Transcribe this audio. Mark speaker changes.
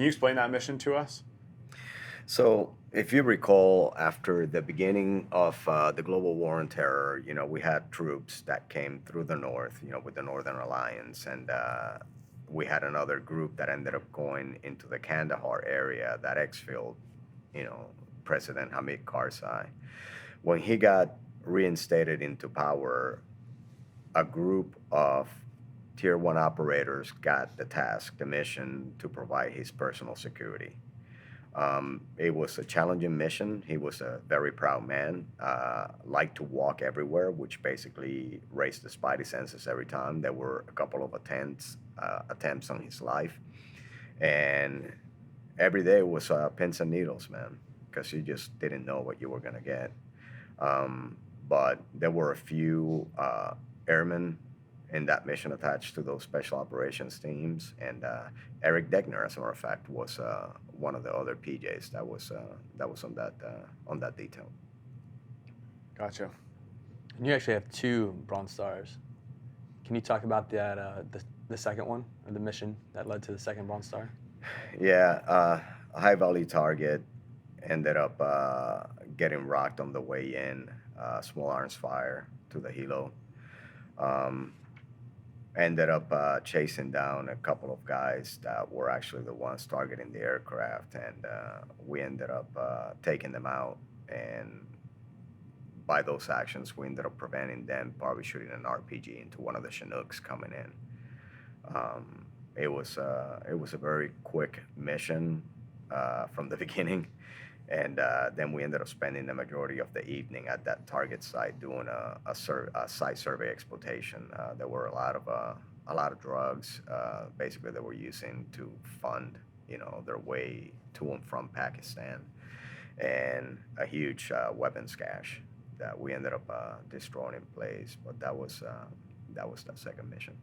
Speaker 1: Can you explain that mission to us?
Speaker 2: So, if you recall, after the beginning of the global war on terror, we had troops that came through the north, with the Northern Alliance, and we had another group that ended up going into the Kandahar area that exfilled, you know, President Hamid Karzai. When he got reinstated into power, a group of tier one operators got the task, the mission to provide his personal security. It was a challenging mission. He was a very proud man, liked to walk everywhere, which basically raised the spidey senses every time. There were a couple of attempts on his life. And every day was pins and needles, man, because you just didn't know what you were going to get. Um, but there were a few airmen in that mission attached to those special operations teams, and Eric Degner, as a matter of fact, was one of the other PJs that was on that detail.
Speaker 1: Gotcha.
Speaker 3: And you actually have two Bronze Stars. Can you talk about that, the second one, or the mission that led to the second Bronze Star?
Speaker 2: Yeah, a high value target ended up getting rocked on the way in. Small arms fire to the helo. Um, Ended up chasing down a couple of guys that were actually the ones targeting the aircraft, and we ended up taking them out. And by those actions, we ended up preventing them probably shooting an RPG into one of the Chinooks coming in. It was a very quick mission from the beginning, and then we ended up spending the majority of the evening at that target site doing a site survey exploitation. There were a lot of drugs, basically, they were using to fund their way to and from Pakistan, and a huge weapons cache that we ended up destroying in place. But that was that second mission.